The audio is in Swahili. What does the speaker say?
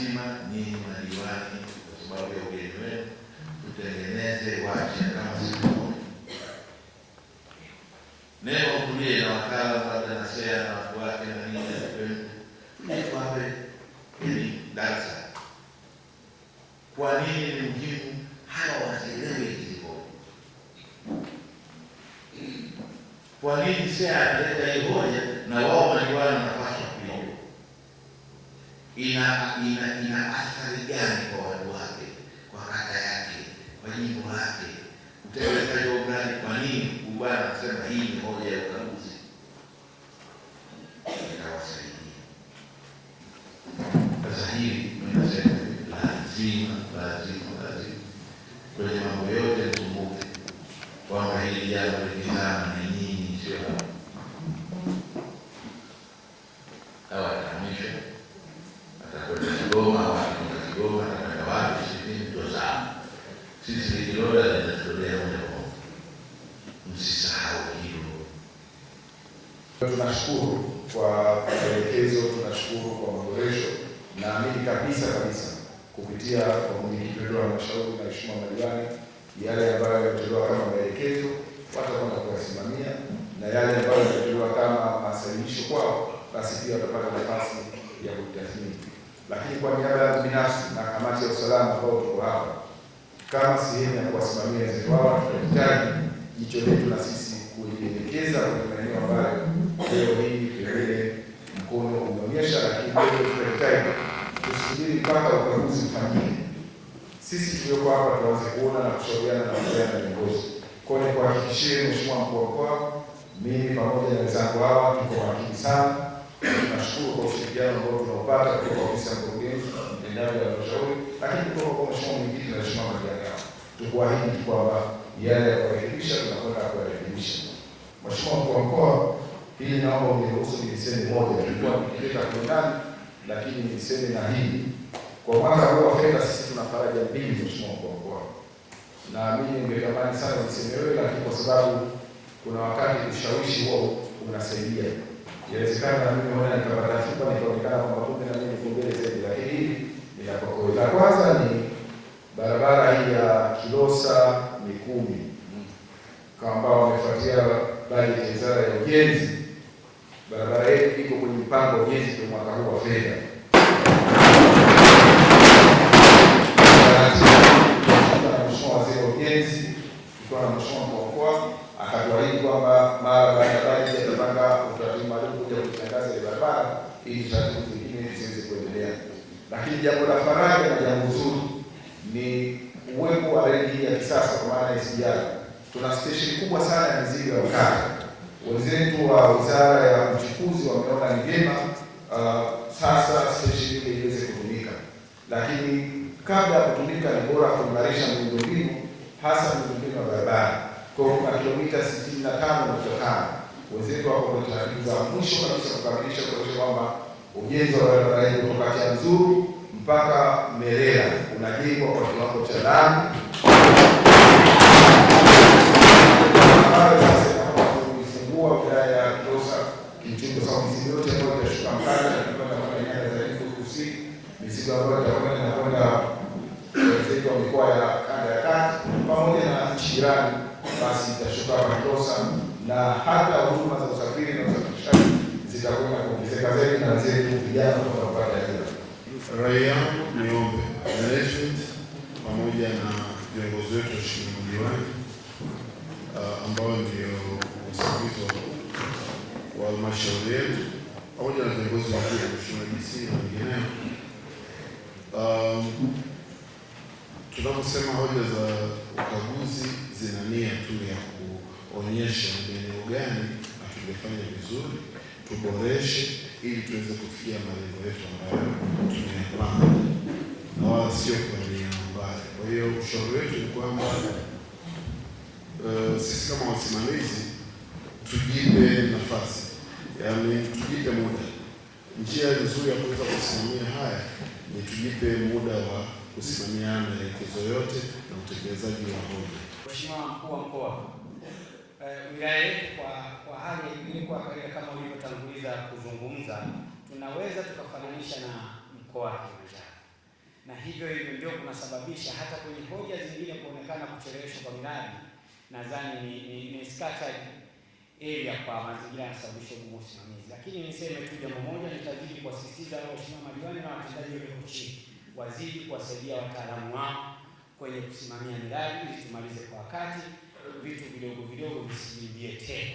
lazima nyinyi madiwani, kwa sababu ya ugeni wenu, tutengeneze wacha kama siku moja. Neno kulie na wakala labda na share na watu wake na nini na tuwape ili darasa. Kwa nini ni muhimu hawa wasielewe hizi hoja? Kwa nini share analeta hii hoja na wao madiwani wanapaswa kuiona? Ina athari gani kwa watu wake, kwa kata yake, kwa jimbo lake? Utekelezaji wa mradi, kwa nini bwana anasema hii ni hoja ya ukaguzi? Itawasaidia. Sasa hivi tunasema lazima kwenye mambo yote mkumbuke kwamba hili jambo likizama na nyinyi, sio hawa atahamisha, atakwenda Kigoma, atakwenda Kigoma, atakwenda wapi, sisi ndio sana. Sisi Kilola tunatolea moja kwa moja. Msisahau hilo. Tunashukuru kwa maelekezo, tunashukuru kwa maboresho. Naamini kabisa kupitia kwa mwenyekiti wa halmashauri na Mheshimiwa madiwani, yale ambayo yametolewa kama maelekezo watakwenda kuyasimamia, na yale ambayo yametolewa kama masahihisho kwao, basi pia watapata nafasi ya kutathmini. Lakini kwa niaba ya binafsi na kamati ya usalama ambao tuko hapa kama sehemu ya kuwasimamia ZEWAWA, tunahitaji jicho letu na sisi kujielekeza kwenye maeneo ambayo leo hii pengine mkono umeonyesha, lakini leo tunahitaji tusubiri mpaka ukaguzi ufanyike. Sisi tulioko hapa tuanze kuona na kushauriana na viongozi. Kwa hiyo kuhakikishia Mheshimiwa Mkuu wa Mkoa, mimi pamoja na wenzangu hawa tuko makini sana. Tunashukuru kwa ushirikiano ambao tunaupata kutoka ofisi ya mkurugenzi mtendaji wa halmashauri, lakini kutoka kwa Mheshimiwa mwenyekiti na Mheshimiwa madiwani. Tukuahidi kwamba yale ya kurekebisha tunakwenda kurekebisha. Mheshimiwa Mkuu wa Mkoa, hili naomba uniruhusu niseme moja, tulikuwa tukileta kwa ndani, lakini niseme na hili. Kwa mwaka huu wa fedha sisi tuna faraja mbili, Mheshimiwa Mkuu wa Mkoa. Na mimi ningetamani sana niseme wewe, lakini kwa sababu kuna wakati ushawishi huo unasaidia. Inawezekana mimi naona nikapata sifa nikaonekana kwamba kumbe na mimi kumbele zaidi, lakini hili ninapokoa. La kwanza ni barabara hii ya Kilosa Mikumi, kama ambao wamefuatia bajeti ya Wizara ya Ujenzi. Barabara yetu iko kwenye mpango wa ujenzi kwa mwaka huu wa fedha. Mheshimiwa Waziri wa Ujenzi tukiwa na Mheshimiwa Mkuu wa Mkoa akatuahidi kwamba mara baada ya bajeti atapanga utaratibu maalum kuja kutangaza ile barabara ili taratibu zingine ziweze kuendelea. Lakini jambo la faraja na jambo zuri ni uwepo wa reli ya kisasa kwa maana ya SGR. Tuna station kubwa sana ya mizigo ya ukata. Wenzetu wa Wizara ya Uchukuzi wameona ni vyema sasa station ile iweze kutumika. Lakini kabla ya kutumika ni bora kuimarisha miundombinu, hasa miundombinu ya barabara. Kwa hiyo kuna kilomita 65.5. Wenzetu wako kwenye taratibu za mwisho kabisa kukamilisha kuhakikisha kwamba ujenzi wa barabara hii kutoka Kianzuru mpaka Merera unajengwa kwa kiwango cha lami. Kufungua wilaya ya Kilosa kichungo sawa mizigo yote ambayo itashuka Mpanda na kwenda kwa nyanda za juu kusini, mizigo ambayo itakwenda na kwenda wenzetu wa mikoa ya kanda ya kati pamoja na nchi jirani, basi itashuka hapa Kilosa, na hata huduma za usafiri na usafirishaji zitakwenda kuongezeka zaidi na wenzetu vijana watapata ajira. Rai yangu niombe management pamoja na viongozi wetu Mheshimiwa madiwani ambao ndio msimamizi wa halmashauri yetu pamoja na viongozi wa Mheshimiwa DC na wengineo, tunaposema hoja za ukaguzi zina nia tu ya kuonyesha eneo gani hatujafanya vizuri, tuboreshe ili tuweze kufikia malengo yetu ambayo tumeyapanga, na wala sio kwa nia mbaya. Kwa hiyo ushauri wetu ni kwamba sisi kama wasimamizi tujipe nafasi, yaani tujipe muda. Njia nzuri ya kuweza kusimamia haya ni tujipe muda wa kusimamia maelekezo yote na utekelezaji wa hoja. Mheshimiwa Mkuu wa Mkoa, wilaya yetu kwa hali ilikuwa kawaida kama ulivyotanguliza kuzungumza, tunaweza tukafananisha na mkoa wa Kilimanjaro. na hivyo ndio kunasababisha hata kwenye hoja zingine kuonekana kucheleweshwa kwa miradi. Nadhani ni scattered area kwa mazingira yanasababisha ugumu usimamizi. Lakini niseme tu jambo moja, nitazidi kuwasisitiza waheshimiwa madiwani na watendaji walioko chini wazidi kuwasaidia wataalamu wao kwenye kusimamia miradi ili tumalize kwa wakati, vitu vidogo vidogo visijirudie tena.